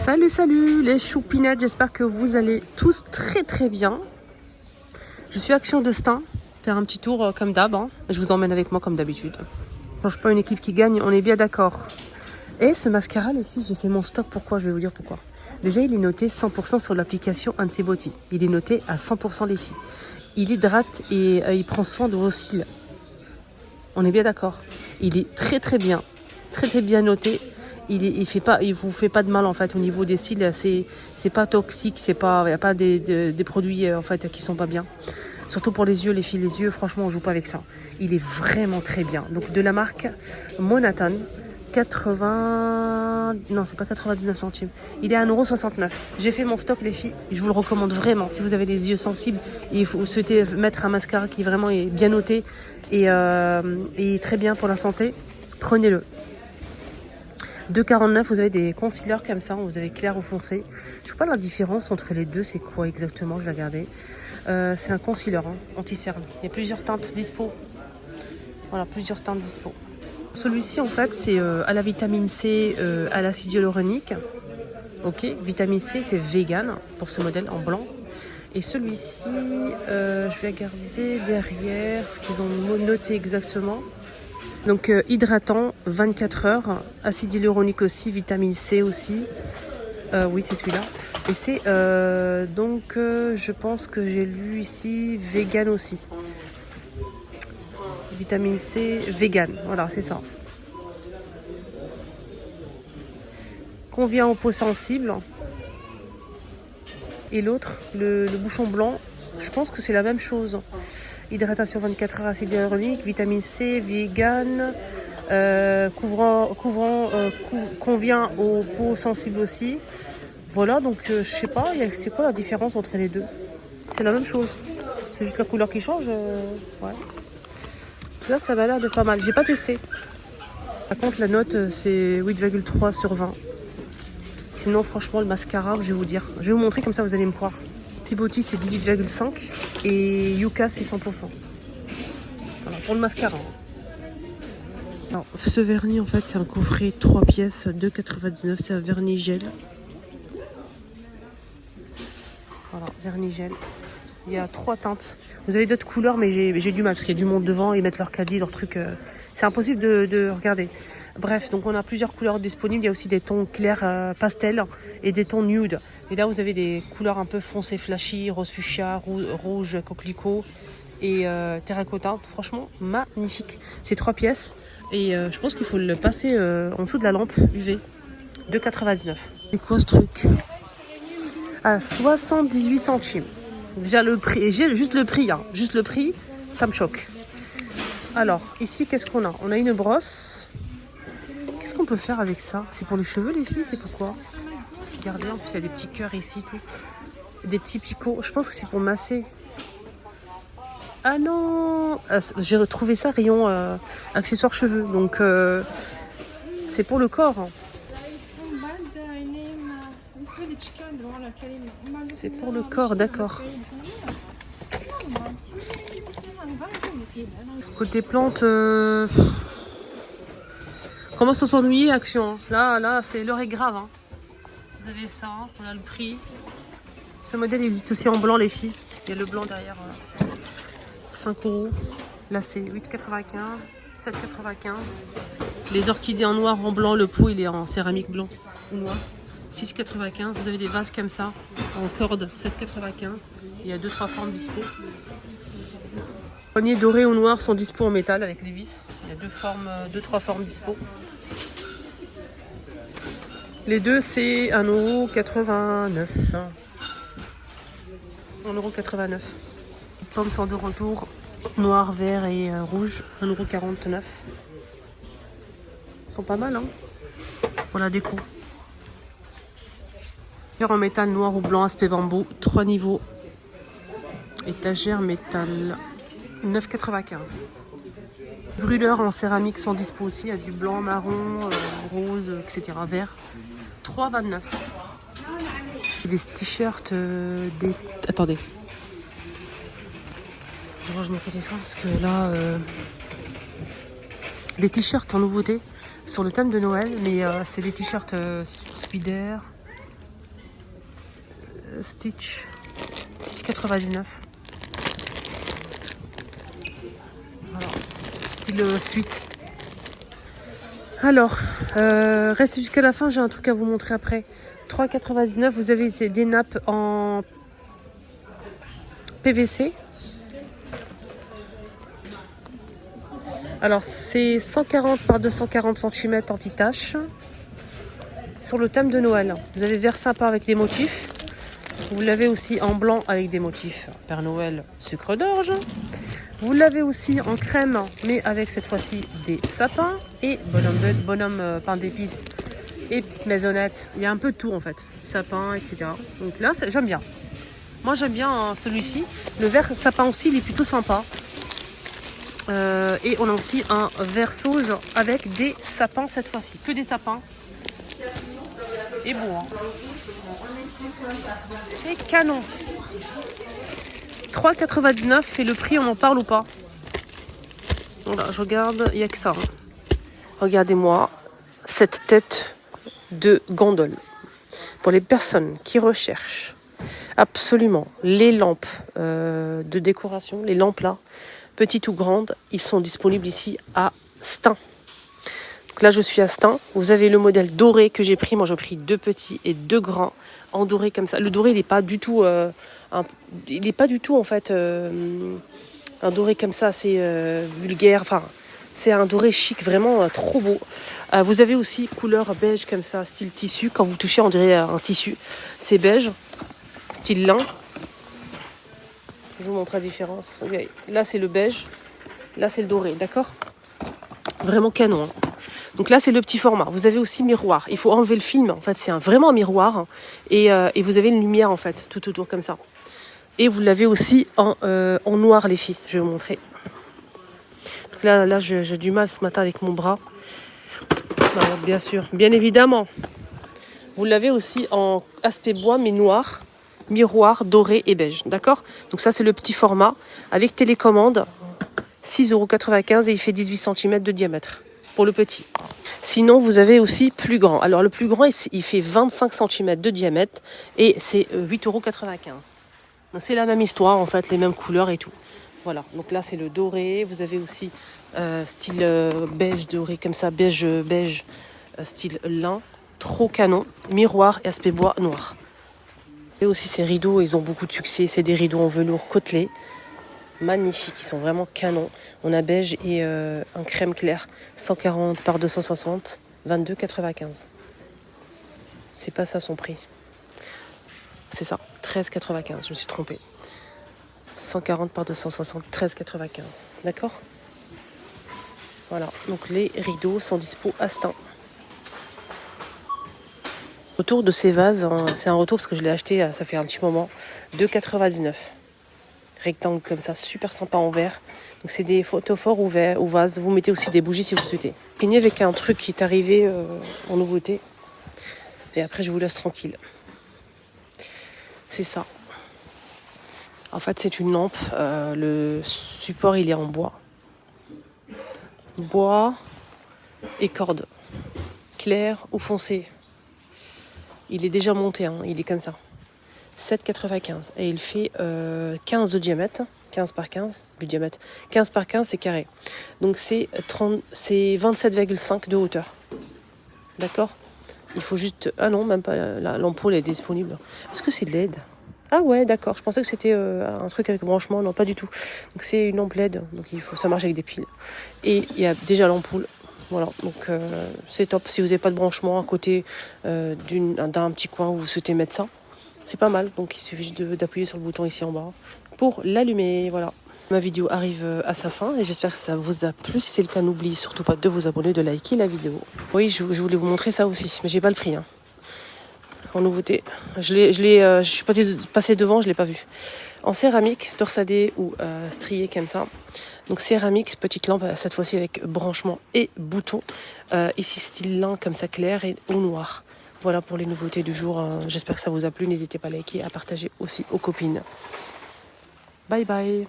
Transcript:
Salut, salut les choupinettes, j'espère que vous allez tous très très bien. Je suis Action Destin, faire un petit tour comme d'hab, hein. Je vous emmène avec moi comme d'habitude. Je change pas une équipe qui gagne, on est bien d'accord. Et ce mascara, les filles, j'ai fait mon stock, pourquoi? Je vais vous dire pourquoi. Déjà, il est noté 100% sur l'application Ansibody. Il est noté à 100% les filles. Il hydrate et il prend soin de vos cils. On est bien d'accord. Il est très très bien noté. Il vous fait pas de mal en fait au niveau des cils. C'est pas toxique, il n'y a pas des produits en fait qui sont pas bien. Surtout pour les yeux, les filles, les yeux, franchement, on joue pas avec ça. Il est vraiment très bien. Donc de la marque Monatan, 80... Non, c'est pas 99 centimes. Il est à 1,69 €. J'ai fait mon stock, les filles. Je vous le recommande vraiment. Si vous avez des yeux sensibles et vous souhaitez mettre un mascara qui vraiment est bien noté et très bien pour la santé, prenez-le. 2,49 €, vous avez des concealers comme ça, vous avez clair ou foncé. Je ne sais pas la différence entre les deux, c'est quoi exactement, je vais regarder. C'est un concealer anti-cerne. Il y a plusieurs teintes dispo. Voilà, plusieurs teintes dispo. Celui-ci, en fait, c'est à la vitamine C, à l'acide hyaluronique. Ok, vitamine C, c'est vegan pour ce modèle en blanc. Et celui-ci, je vais regarder derrière ce qu'ils ont noté exactement. Donc hydratant, 24 heures, acide hyaluronique aussi, vitamine C aussi. Oui, c'est celui-là. Et c'est je pense que j'ai lu ici vegan aussi. Vitamine C, vegan. Voilà, c'est ça. Convient aux peaux sensibles. Et l'autre, le bouchon blanc, je pense que c'est la même chose. Hydratation 24 heures, acide hyaluronique, vitamine C, vegan, convient aux peaux sensibles aussi. Voilà, donc je sais pas, c'est quoi la différence entre les deux? C'est la même chose. C'est juste la couleur qui change. Ouais. Là, ça m'a l'air de pas mal. J'ai pas testé. Par contre, la note, c'est 8,3 sur 20. Sinon, franchement, le mascara, je vais vous dire. Je vais vous montrer, comme ça, vous allez me croire. Tiboti, c'est 18,5 et Yuka, c'est 100%. Voilà, pour le mascara. Alors, ce vernis, en fait, c'est un coffret 3 pièces, 2,99. C'est un vernis gel. Voilà, vernis gel. Il y a 3 teintes. Vous avez d'autres couleurs, mais j'ai du mal parce qu'il y a du monde devant. Ils mettent leur caddie, leur truc. C'est impossible de regarder. Bref, donc on a plusieurs couleurs disponibles. Il y a aussi des tons clairs pastel et des tons nude. Et là, vous avez des couleurs un peu foncées, flashy, rose fuchsia, rouge coquelicot et terracotta. Franchement, magnifique. C'est 3 pièces. Et je pense qu'il faut le passer en dessous de la lampe UV. 2,99. C'est quoi ce truc? À 78 centimes. Déjà le prix, juste le prix, hein. Juste le prix, ça me choque. Alors, ici, qu'est-ce qu'on a? On a une brosse. Qu'est-ce qu'on peut faire avec ça? C'est pour les cheveux, les filles? C'est pourquoi? Regardez, en plus, il y a des petits cœurs ici. Tout. Des petits picots. Je pense que c'est pour masser. Ah non! J'ai retrouvé ça, rayon accessoires cheveux. Donc, c'est pour le corps. Hein. C'est pour le corps, d'accord. Côté plantes, commence à s'ennuyer, Action. Là, c'est l'heure est grave. Hein. Vous avez ça, on a le prix. Ce modèle existe aussi en blanc, les filles. Il y a le blanc derrière. 5 €. Là, c'est 8,95, 7,95. Les orchidées en noir, en blanc, le pot, il est en céramique blanc ou noir. 6,95. Vous avez des vases comme ça, en corde, 7,95. Il y a 2-3 formes dispo. Les poignées dorées ou noires sont dispo en métal avec les vis. Il y a 2-3 formes dispo. Les deux, c'est 1,89 €. 1,89 €. Pommes sont de retour, noir, vert et rouge, 1,49 €. Ils sont pas mal, hein, pour la déco. En métal noir ou blanc, aspect bambou, 3 niveaux. Étagère métal, 9,95 €. Brûleurs en céramique sont dispo aussi. Il y a du blanc, marron, rose, etc. Vert. 3,29 €. Des t-shirts, Attendez. Je range mon téléphone parce que là... Des t-shirts en nouveauté sur le thème de Noël. Mais c'est des t-shirts Spider. Stitch 99. Voilà, style suite. Alors, restez jusqu'à la fin, j'ai un truc à vous montrer après. 3,99, vous avez des nappes en PVC. Alors, c'est 140 par 240 cm anti-tache. Sur le thème de Noël, vous avez vert sympa avec des motifs. Vous l'avez aussi en blanc avec des motifs Père Noël, sucre d'orge. Vous l'avez aussi en crème, mais avec cette fois-ci des sapins et bonhomme pain d'épices et petite maisonnette. Il y a un peu de tout en fait, sapin, etc. Donc là, j'aime bien. Moi, j'aime bien celui-ci. Le vert sapin aussi, il est plutôt sympa. Et on a aussi un vert sauge avec des sapins cette fois-ci. Que des sapins. Et bon, hein. C'est canon. 3,99 et le prix, on en parle ou pas? Voilà, je regarde, il n'y a que ça. Hein. Regardez-moi cette tête de gondole. Pour les personnes qui recherchent absolument les lampes de décoration, les lampes là, petites ou grandes, ils sont disponibles ici à Stein. Donc là, je suis à Stein. Vous avez le modèle doré que j'ai pris. Moi, j'ai pris 2 petits et 2 grands en doré comme ça. Le doré, il n'est pas du tout, en fait un doré comme ça, c'est vulgaire. Enfin, c'est un doré chic, vraiment trop beau. Vous avez aussi couleur beige comme ça, style tissu. Quand vous touchez, on dirait un tissu. C'est beige, style lin. Je vous montre la différence. Okay. Là, c'est le beige. Là, c'est le doré, d'accord? Vraiment canon. Hein. Donc là, c'est le petit format. Vous avez aussi miroir. Il faut enlever le film. En fait, c'est vraiment un miroir. Hein. Et vous avez une lumière, en fait, tout autour comme ça. Et vous l'avez aussi en noir, les filles. Je vais vous montrer. Donc là j'ai du mal ce matin avec mon bras. Alors, bien sûr, bien évidemment. Vous l'avez aussi en aspect bois, mais noir. Miroir, doré et beige. D'accord? Donc ça, c'est le petit format. Avec télécommande. 6,95 € et il fait 18 cm de diamètre. Pour le petit. Sinon, vous avez aussi plus grand. Alors, le plus grand, il fait 25 cm de diamètre et c'est 8,95 €. Donc, c'est la même histoire, en fait, les mêmes couleurs et tout. Voilà. Donc là, c'est le doré. Vous avez aussi style beige doré, comme ça, beige, style lin. Trop canon. Miroir et aspect bois noir. Et aussi, ces rideaux, ils ont beaucoup de succès. C'est des rideaux en velours côtelé. Magnifiques, ils sont vraiment canons. On a beige et un crème clair, 140 par 260, 22,95. C'est pas ça son prix. C'est ça, 13,95, je me suis trompée. 140 par 260, 13,95. D'accord? Voilà, donc les rideaux sont dispo à Stein. Retour de ces vases, c'est un retour parce que je l'ai acheté, ça fait un petit moment, 2,99. Rectangle comme ça, super sympa en verre. Donc c'est des photophores ou vases. Vous mettez aussi des bougies si vous souhaitez. Fini avec un truc qui est arrivé en nouveauté. Et après je vous laisse tranquille. C'est ça. En fait c'est une lampe. Le support il est en bois. Bois et corde. Clair ou foncé. Il est déjà monté, hein. Il est comme ça. 7,95 et il fait 15 de diamètre, 15 par 15 du diamètre, 15 par 15 c'est carré, donc c'est 27,5 de hauteur, d'accord? Il faut juste, ah non même pas, l'ampoule est disponible. Est-ce que c'est de LED? Ah ouais d'accord, je pensais que c'était un truc avec branchement, non pas du tout, donc c'est une lampe LED, donc ça marche avec des piles et il y a déjà l'ampoule. Voilà, donc c'est top si vous n'avez pas de branchement à côté d'un petit coin où vous souhaitez mettre ça. C'est pas mal, donc il suffit juste d'appuyer sur le bouton ici en bas pour l'allumer. Voilà. Ma vidéo arrive à sa fin et j'espère que ça vous a plu. Si c'est le cas, n'oubliez surtout pas de vous abonner, de liker la vidéo. Oui, je voulais vous montrer ça aussi, mais j'ai pas le prix. Hein. En nouveauté, je suis passée devant, je l'ai pas vu. En céramique, torsadé ou strié comme ça. Donc céramique, petite lampe cette fois-ci avec branchement et bouton. Ici style lin comme ça clair et au noir. Voilà pour les nouveautés du jour. J'espère que ça vous a plu. N'hésitez pas à liker, à partager aussi aux copines. Bye bye.